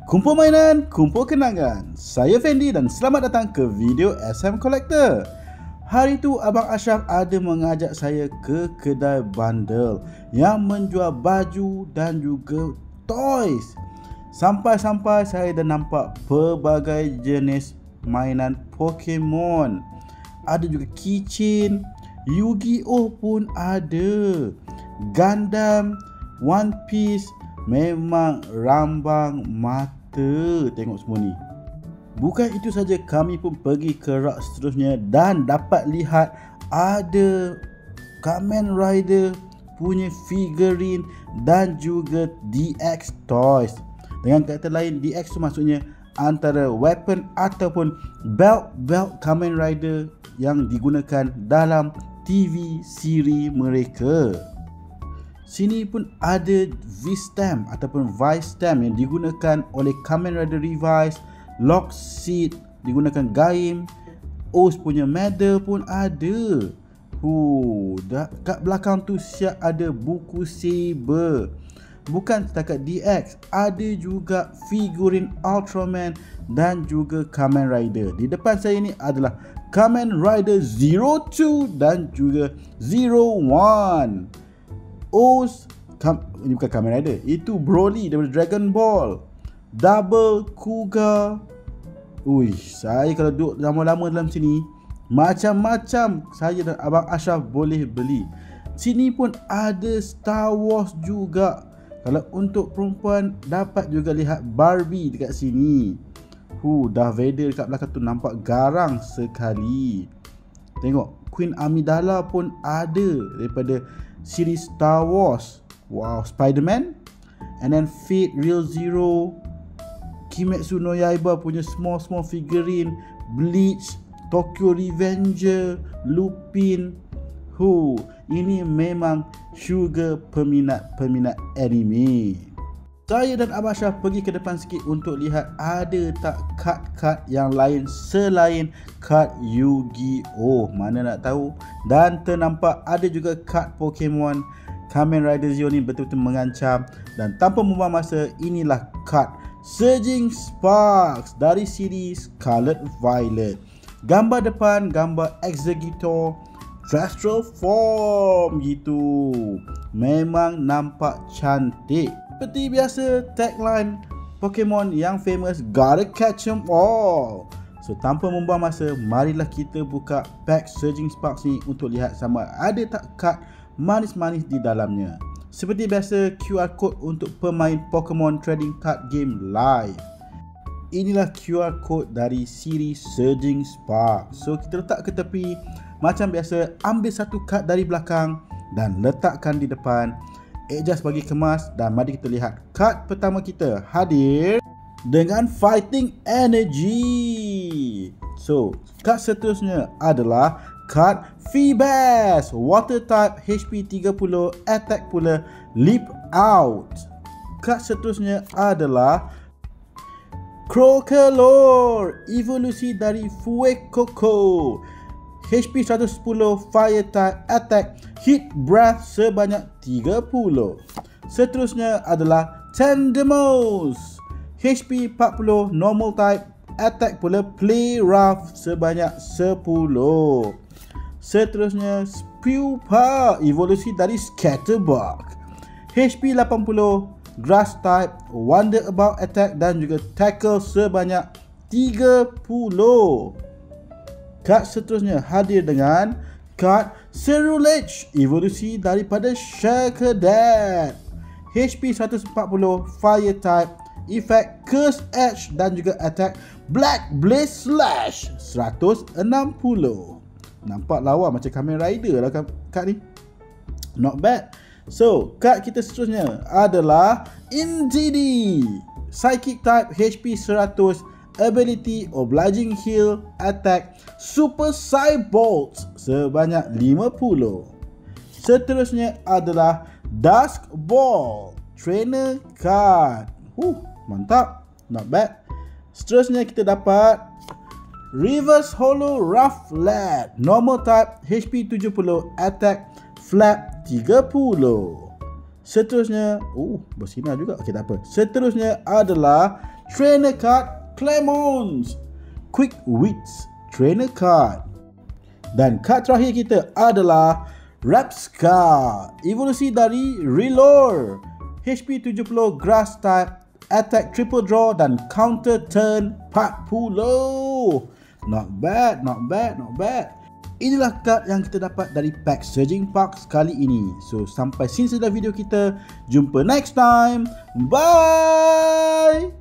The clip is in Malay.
Kumpul mainan, kumpul kenangan. Saya Fendi dan selamat datang ke video SM Collector. Hari tu Abang Ashraf ada mengajak saya ke kedai bandel yang menjual baju dan juga toys. Sampai-sampai saya dah nampak pelbagai jenis mainan Pokemon. Ada juga keychain, Yu-Gi-Oh pun ada. Gundam, One Piece, memang rambang mata tengok semua ni. Bukan itu saja, kami pun pergi ke rak seterusnya dan dapat lihat ada Kamen Rider punya figurine dan juga DX toys. Dengan kata lain, DX tu maksudnya antara weapon ataupun belt Kamen Rider yang digunakan dalam TV siri mereka. Sini pun ada V-Stamp ataupun Vice-Stamp yang digunakan oleh Kamen Rider Revice, Lock Seed digunakan Gaim, Oz punya medal pun ada. Kat belakang tu siap ada buku Saber. Bukan setakat DX, ada juga figurin Ultraman dan juga Kamen Rider. Di depan saya ni adalah Kamen Rider Zero 2 dan juga Zero 1. Oz, ini bukan Kamen Rider, itu Broly daripada Dragon Ball. Double Kuga. Saya kalau duduk lama-lama dalam sini, macam-macam saya dan Abang Ashraf boleh beli. Sini pun ada Star Wars juga. Kalau untuk perempuan, dapat juga lihat Barbie dekat sini. Darth Vader dekat belakang tu nampak garang sekali. Tengok, Queen Amidala pun ada daripada series Star Wars. Spider-Man. And then Fate, Real Zero, Kimetsu no Yaiba punya small figurine, Bleach, Tokyo Revenger, Lupin. Ini memang sugar peminat anime. Saya dan Abang Ashraf pergi ke depan sikit untuk lihat ada tak kad yang lain selain kad Yu-Gi-Oh. Mana nak tahu. Dan ternampak ada juga kad Pokemon. Kamen Rider Zeo ni betul-betul mengancam. Dan tanpa membuang masa, inilah kad Surging Sparks dari series Scarlet Violet. Gambar depan, gambar Executor Astral Form gitu. Memang nampak cantik. Seperti biasa, tagline Pokemon yang famous, gotta catch 'em all. So tanpa membuang masa, marilah kita buka pack Surging Sparks ni untuk lihat sama ada tak kad manis-manis di dalamnya. Seperti biasa, QR code untuk pemain Pokemon Trading Card Game live. Inilah QR code dari siri Surging Sparks. So kita letak ke tepi. Macam biasa, ambil satu kad dari belakang dan letakkan di depan. Adjust bagi kemas dan mari kita lihat kad pertama kita hadir dengan fighting energy. So, kad seterusnya adalah kad Feebas, water type, HP 30, attack pula, leap out. Kad seterusnya adalah Crocolore, evolusi dari Fuecoco, HP 110, fire type, attack, hit breath sebanyak 30. Seterusnya adalah Tendemos, HP 40, normal type, attack pula play rough sebanyak 10. Seterusnya Spewpa, evolusi dari Scatterbug, HP 80, grass type, wonder about attack dan juga tackle sebanyak 30. Kad seterusnya hadir dengan kad Cerulege, evolusi daripada Shakadat, HP 140, fire type, effect Curse Edge dan juga attack Black Blaze Slash 160. Nampak lawa macam Kamen Rider lah kad ni. Not bad. So, kad kita seterusnya adalah Indeedee, psychic type, HP 100, ability Obliging Heal, attack Super Cybolt sebanyak 50. Seterusnya adalah Dusk Ball, trainer card. Mantap, not bad. Seterusnya kita dapat Reverse Holo Rufflet, normal type, HP 70, attack Flap 30. Seterusnya, bersinar juga. Okey, tak apa. Seterusnya adalah Trainer Card Clemons, Quick Wits Trainer Card. Dan kad terakhir kita adalah Reps Card, evolusi dari Relore, HP 70, Grass type, Attack triple draw dan counter turn 40. Not bad, not bad, not bad. Inilah kad yang kita dapat dari pack Surging Parks kali ini. So sampai sini saja video kita. Jumpa next time. Bye.